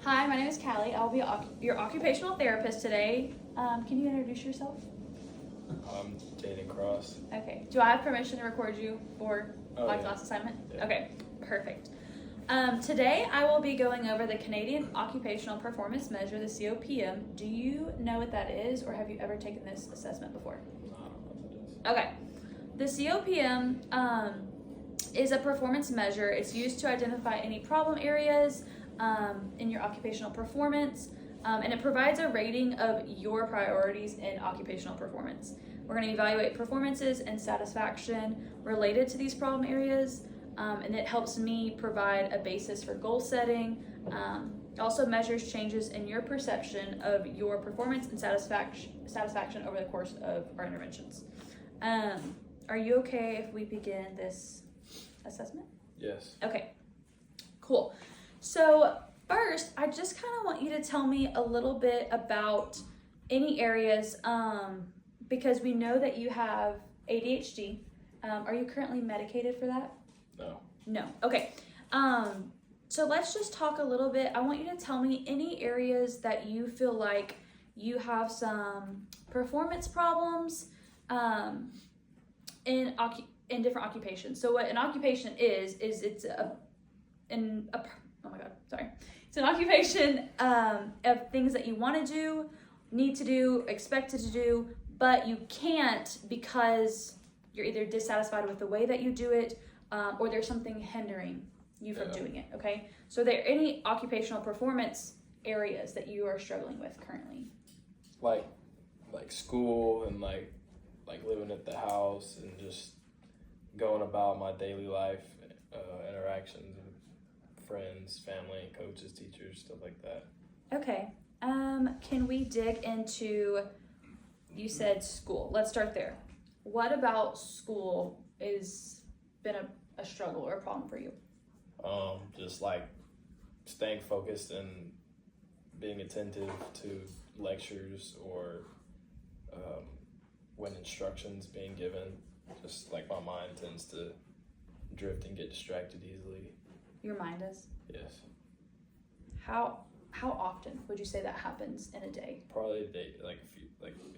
Hi, my name is Caleigh. I'll be your occupational therapist today. Can you introduce yourself? I'm Jaden Cross. Okay. Do I have permission to record you for my Yeah. class assignment? Yeah. Okay, perfect. Today I will be going over the Canadian Occupational Performance Measure, the COPM. Do you know what that is, or have you ever taken this assessment before? No, I don't know what it is. Okay. The COPM is a performance measure. It's used to identify any problem areas in your occupational performance, and it provides a rating of your priorities in occupational performance. We're going to evaluate performances and satisfaction related to these problem areas, and it helps me provide a basis for goal setting. It also measures changes in your perception of your performance and satisfaction over the course of our interventions. Are you okay if we begin this assessment? Yes. Okay, cool. So first, I just kind of want you to tell me a little bit about any areas, because we know that you have ADHD. Are you currently medicated for that? No. No. Okay. So let's just talk a little bit. I want you to tell me any areas that you feel like you have some performance problems in different occupations. So what an occupation is it's it's an occupation of things that you want to do, need to do, expected to do, but you can't because you're either dissatisfied with the way that you do it, or there's something hindering you from doing it. Okay, so are there any occupational performance areas that you are struggling with currently? Like school and like living at the house and just going about my daily life, interactions with friends, family, coaches, teachers, stuff like that. Okay. Can we dig into, you said school. Let's start there. What about school has been a struggle or a problem for you? Just like staying focused and being attentive to lectures or when instructions being given. Just like my mind tends to drift and get distracted easily. Your mind is? Yes. How often would you say that happens in a day? Probably a day, like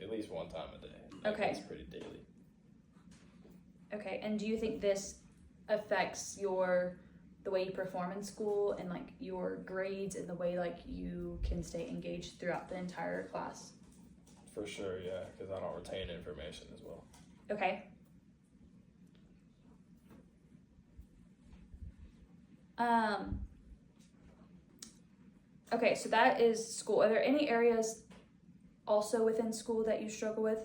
at least one time a day. Okay. It's pretty daily. Okay, and do you think this affects the way you perform in school and like your grades and the way like you can stay engaged throughout the entire class? For sure, yeah, because I don't retain information as well. Okay. Okay, so that is school. Are there any areas also within school that you struggle with?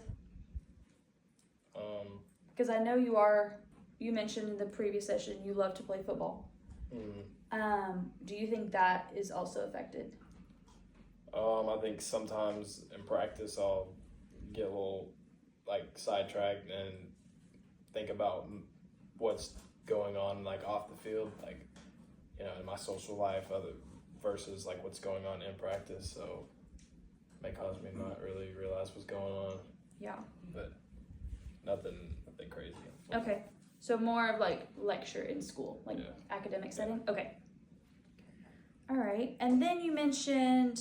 Because I know you mentioned in the previous session you love to play football. Do you think that is also affected? I think sometimes in practice I'll get a little like sidetracked and think about what's going on like off the field, like in my social life, versus like what's going on in practice. So it may cause me not really realize what's going on. Yeah. But nothing crazy. Okay. So more of like lecture in school, like academic setting? Yeah. Okay. All right. And then you mentioned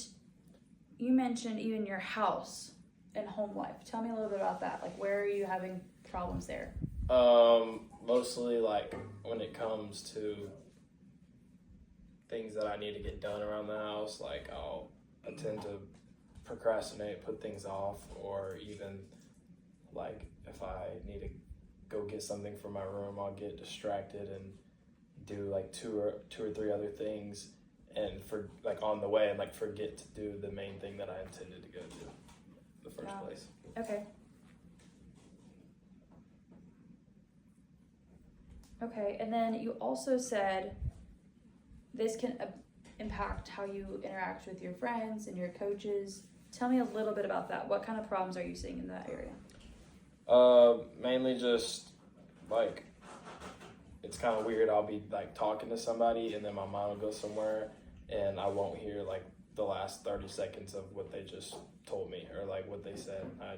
even your house and home life. Tell me a little bit about that. Like where are you having problems there? Mostly like when it comes to things that I need to get done around the house, like I tend to procrastinate, put things off, or even like if I need to go get something from my room, I'll get distracted and do like two or three other things, and for like on the way and like forget to do the main thing that I intended to go to in the first place. Okay. Okay, and then you also said this can impact how you interact with your friends and your coaches. Tell me a little bit about that. What kind of problems are you seeing in that area? Mainly just like it's kind of weird. I'll be like talking to somebody and then my mind will go somewhere and I won't hear like the last 30 seconds of what they just told me or like what they said. I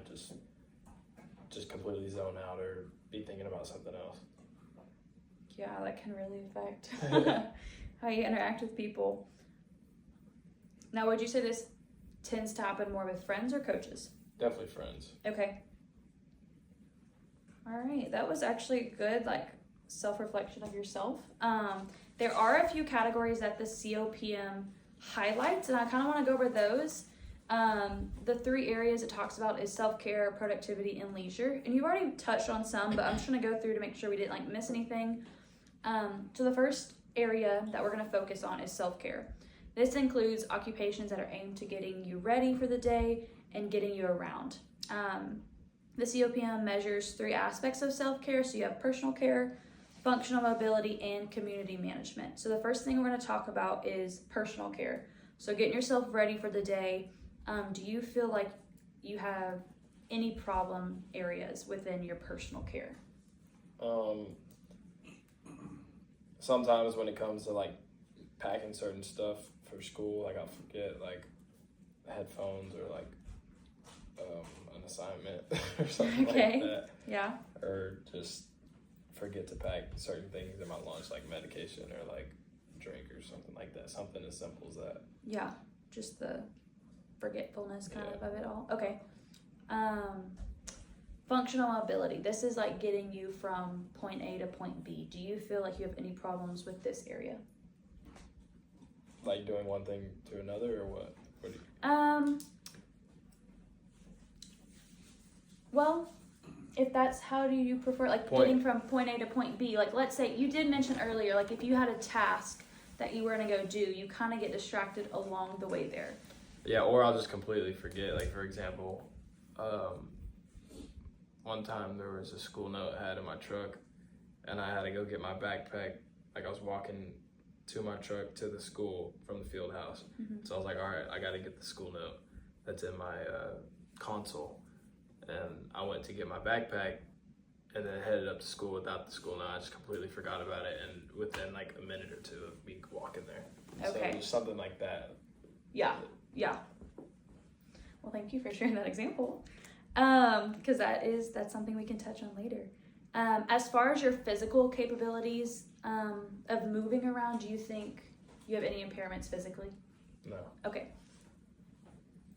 just completely zone out or be thinking about something else. Yeah, that can really affect how you interact with people. Now, would you say this tends to happen more with friends or coaches? Definitely friends. Okay. All right, that was actually good, like, self-reflection of yourself. There are a few categories that the COPM highlights, and I kind of want to go over those. The 3 areas it talks about is self-care, productivity, and leisure. And you've already touched on some, but I'm just going to go through to make sure we didn't like miss anything. So the first area that we're going to focus on is self-care. This includes occupations that are aimed to getting you ready for the day and getting you around. The COPM measures 3 aspects of self-care. So you have personal care, functional mobility, and community management. So the first thing we're going to talk about is personal care. So getting yourself ready for the day. Do you feel like you have any problem areas within your personal care? Sometimes when it comes to like packing certain stuff for school, like I'll forget like headphones or like an assignment or something like that. Yeah. Or just forget to pack certain things in my lunch, like medication or like drink or something like that. Something as simple as that. Yeah, just the forgetfulness kind of it all. Okay. Functional mobility. This is like getting you from point A to point B. Do you feel like you have any problems with this area? Like doing one thing to another, or what? What do you... Well, if that's how do you prefer, like getting from point A to point B, like let's say you did mention earlier, like if you had a task that you were going to go do, you kind of get distracted along the way there. Yeah, or I'll just completely forget. Like, for example, one time there was a school note I had in my truck, and I had to go get my backpack. Like, I was walking to my truck to the school from the field house. Mm-hmm. So I was like, all right, I got to get the school note that's in my console. And I went to get my backpack and then headed up to school without the school note. I just completely forgot about it, and within like a minute or two of me walking there. Okay. So just something like that. Yeah. Well, thank you for sharing that example. Because that's something we can touch on later. As far as your physical capabilities of moving around, do you think you have any impairments physically? No. Okay.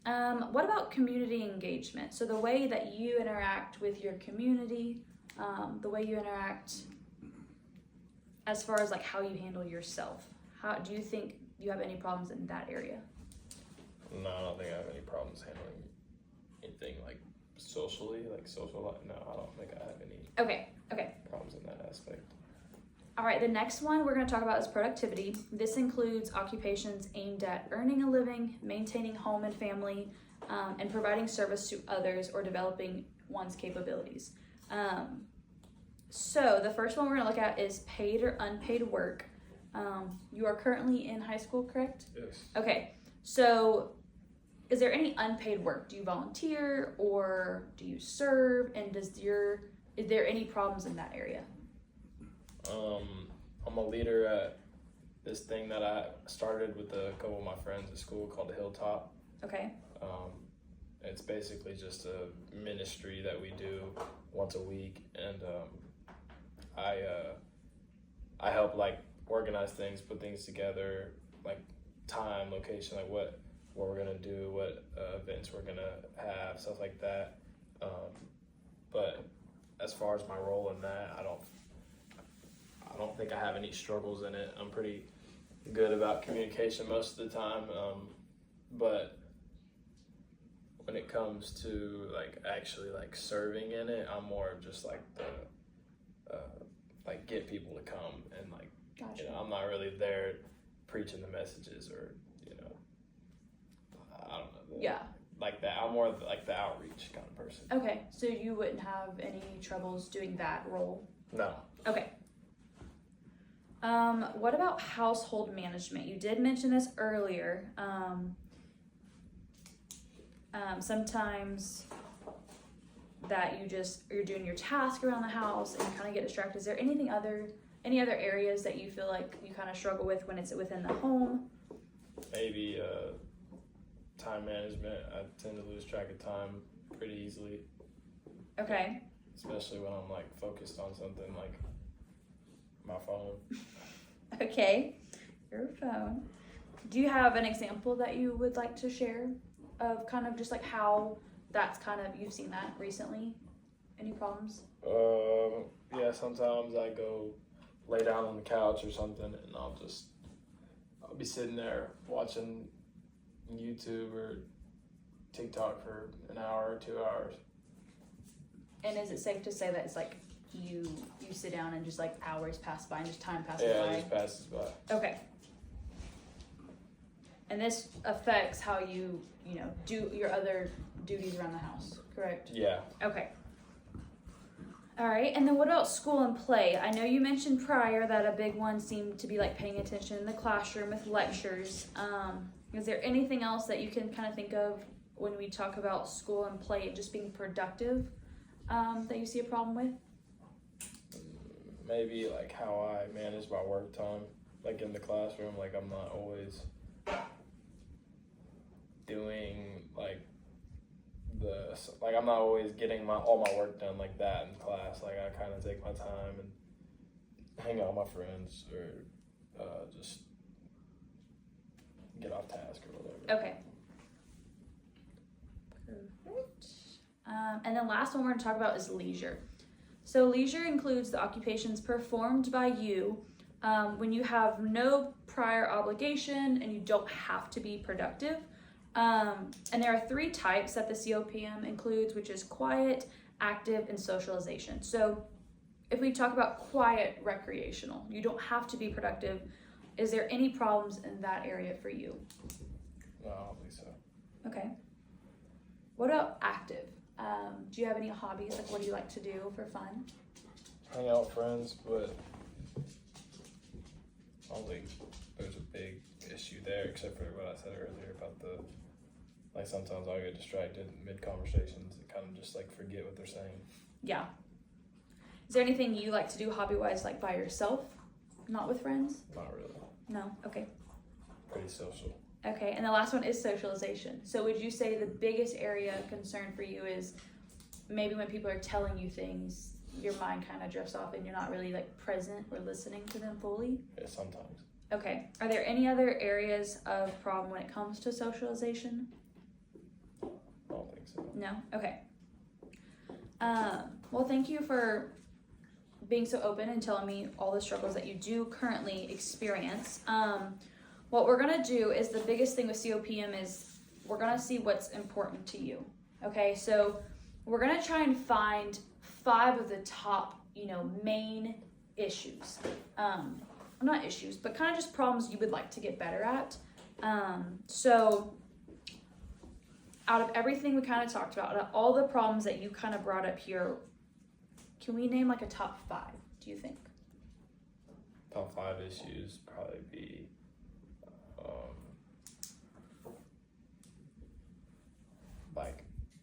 What about community engagement? So the way that you interact with your community, the way you interact as far as like how you handle yourself. How do you think you have any problems in that area? No, I don't think I have any problems handling anything like socially, like social life. No, I don't think I have any problems in that aspect. All right, the next one we're going to talk about is productivity. This includes occupations aimed at earning a living, maintaining home and family, and providing service to others or developing one's capabilities. So the first one we're going to look at is paid or unpaid work. You are currently in high school, correct? Yes. Okay, so is there any unpaid work? Do you volunteer or do you serve? And is there any problems in that area? I'm a leader at this thing that I started with a couple of my friends at school called the Hilltop. Okay. It's basically just a ministry that we do once a week, and I help like organize things, put things together, like time, location, like what we're gonna do, what events we're gonna have, stuff like that. But as far as my role in that, I don't think I have any struggles in it. I'm pretty good about communication most of the time, but when it comes to like actually like serving in it, I'm more of just like the like get people to come and like Gotcha. I'm not really there preaching the messages or I don't know. Like that. I'm more of like the outreach kind of person. Okay, so you wouldn't have any troubles doing that role? No. Okay. What about household management? You did mention this earlier. Sometimes that you're doing your task around the house and you kind of get distracted. Is there any other areas that you feel like you kind of struggle with when it's within the home? Maybe time management. I tend to lose track of time pretty easily. Okay. Especially when I'm like focused on something like my phone. Okay, your phone. Do you have an example that you would like to share of kind of just like how that's kind of, you've seen that recently? Any problems? Yeah, sometimes I go lay down on the couch or something and I'll be sitting there watching YouTube or TikTok for an hour or 2 hours. And is it safe to say that it's like you sit down and just like hours pass by and just time passes by? Yeah, it just passes by. Okay. And this affects how you do your other duties around the house, correct? Yeah. Okay. All right, and then what about school and play? I know you mentioned prior that a big one seemed to be like paying attention in the classroom with lectures. Is there anything else that you can kind of think of when we talk about school and play and just being productive that you see a problem with? Maybe like how I manage my work time, like in the classroom, like I'm not always doing I'm not always getting all my work done like that in class. Like I kind of take my time and hang out with my friends or just get off task or whatever. Okay. Perfect. And then last one we're going to talk about is leisure. So leisure includes the occupations performed by you when you have no prior obligation and you don't have to be productive. And there are 3 types that the COPM includes, which is quiet, active, and socialization. So if we talk about quiet recreational, you don't have to be productive. Is there any problems in that area for you? No, I don't think so. Okay. What about active? Do you have any hobbies? Like what do you like to do for fun? Hang out with friends, but I don't think there's a big issue there except for what I said earlier about sometimes I'll get distracted mid-conversations and kind of just forget what they're saying. Yeah. Is there anything you like to do hobby-wise like by yourself, not with friends? Not really. No? Okay. Pretty social. Okay, and the last one is socialization. So would you say the biggest area of concern for you is maybe when people are telling you things, your mind kind of drifts off and you're not really present or listening to them fully? Yeah, sometimes. Okay. Are there any other areas of problem when it comes to socialization? I don't think so. No? Okay. Well, thank you for being so open and telling me all the struggles that you do currently experience. What we're going to do is the biggest thing with COPM is we're going to see what's important to you. Okay, so we're going to try and find 5 of the top, main issues. Not issues, but kind of just problems you would like to get better at. So out of everything we kind of talked about, out of all the problems that you kind of brought up here, can we name a top 5, do you think? Top 5 issues probably be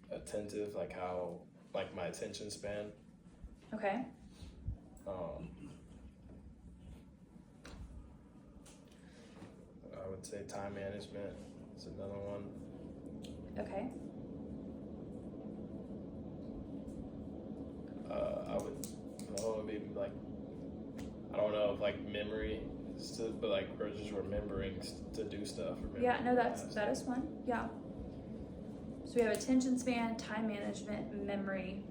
attentive, how my attention span. Okay. I would say time management is another one. Okay. I would maybe I don't know if memory, but or just remembering to do stuff. Yeah, no, that is one. Yeah. So we have attention span, time management, memory.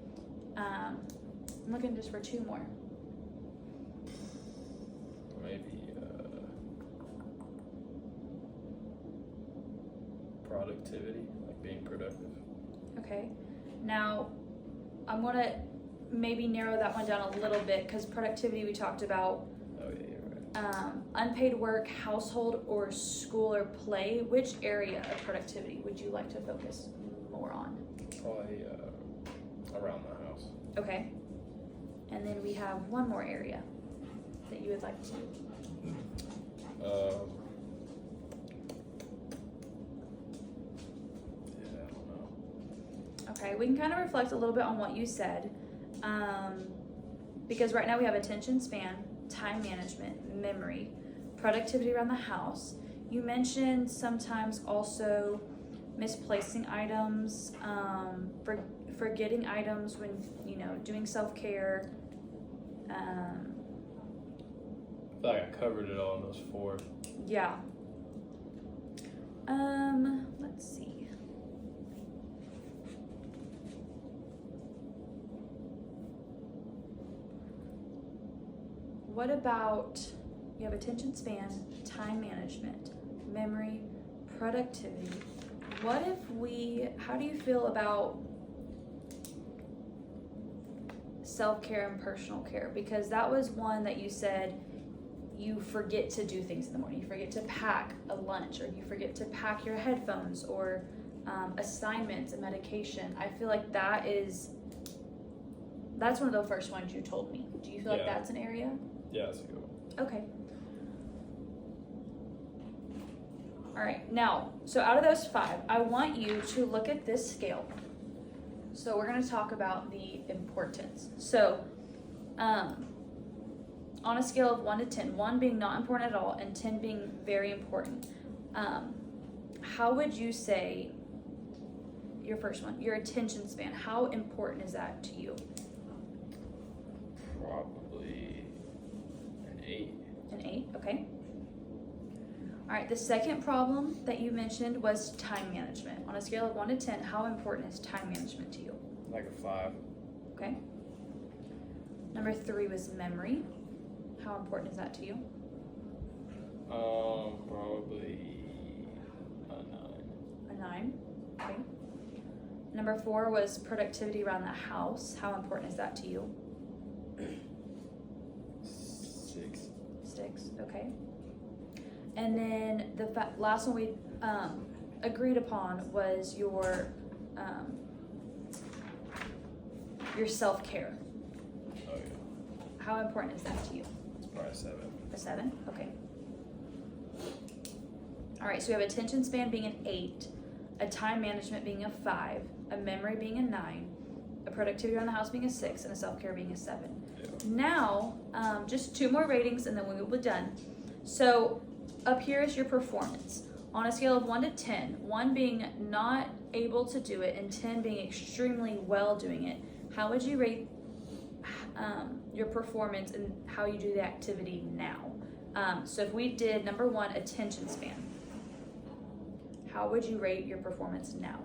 I'm looking just for 2 more. Maybe productivity, being productive. Okay. Now, I'm going to maybe narrow that one down a little bit because productivity we talked about. Oh, yeah, you're right. Unpaid work, household, or school or play. Which area of productivity would you like to focus more on? Probably around the house. Okay. And then we have one more area that you would like to. Yeah, I don't know. Okay, we can kind of reflect a little bit on what you said. Because right now we have attention span, time management, memory, productivity around the house. You mentioned sometimes also misplacing items, forgetting items when, doing self-care. I feel like I covered it all in those 4. Yeah. Let's see. What about, you have attention span, time management, memory, productivity. How do you feel about self-care and personal care? Because that was one that you said you forget to do things in the morning. You forget to pack a lunch, or you forget to pack your headphones, or assignments and medication. I feel like that's one of the first ones you told me. Do you feel like that's an area? Yeah, that's a good one. Okay. All right, now, so out of those 5, I want you to look at this scale. So we're gonna talk about the importance. So, on a scale of 1 to 10, 1 being not important at all and 10 being very important, how would you say, your first one, your attention span, how important is that to you? Probably an 8. An 8, okay. All right, the second problem that you mentioned was time management. On a scale of 1 to 10, how important is time management to you? Like a 5. Okay. Number 3 was memory. How important is that to you? Probably a 9. A 9, okay. Number 4 was productivity around the house. How important is that to you? 6. 6, okay. And then the last one we agreed upon was your self-care. Oh yeah. How important is that to you? It's probably a 7. A 7, okay. All right, so we have attention span being an 8, a time management being a 5, a memory being a 9, a productivity around the house being a 6, and a self-care being a 7. Yeah. Now, just 2 more ratings and then we will be done. So up here is your performance. On a scale of 1 to 10, 1 being not able to do it and 10 being extremely well doing it, how would you rate your performance and how you do the activity now? So if we did number 1, attention span, how would you rate your performance now?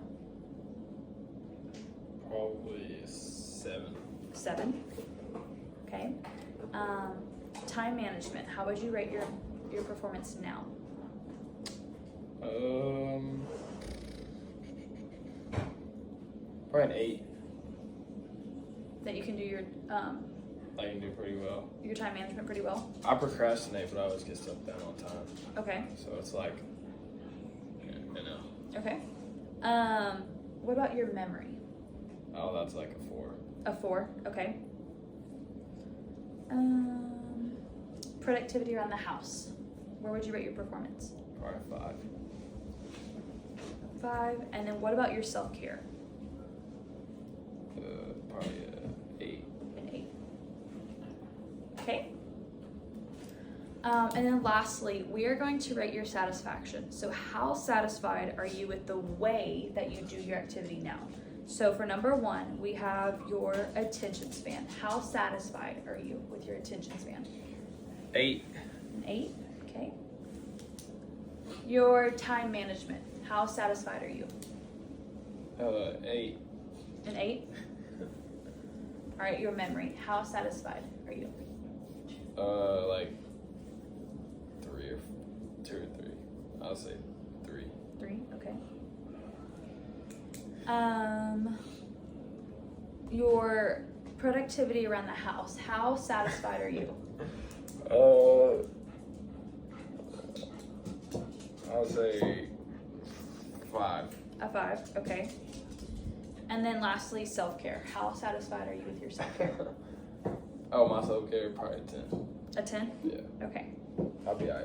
Probably a 7. 7, okay. Time management, how would you rate your performance now? Probably an 8. That you can do I can do pretty well. your time management pretty well? I procrastinate, but I always get stuff done on time. Okay, So it's like, you know. okay. What about your memory? Oh, that's like a 4. A 4, okay. Productivity around the house, where would you rate your performance? Probably a 5. 5, and then what about your self-care? Probably a 8. An 8. Okay. And then lastly, we are going to rate your satisfaction. So how satisfied are you with the way that you do your activity now? So for number 1, we have your attention span. How satisfied are you with your attention span? 8. An 8, okay. Your time management. How satisfied are you? 8. An 8? All right, your memory. How satisfied are you? Like 3 or 2 or 3. I'll say 3. 3, okay. Your productivity around the house. How satisfied are you? I'll say 5. A 5, okay. And then lastly, self-care. How satisfied are you with your self-care? Oh, my self-care probably a 10. A 10? Yeah. Okay. I'll be alright.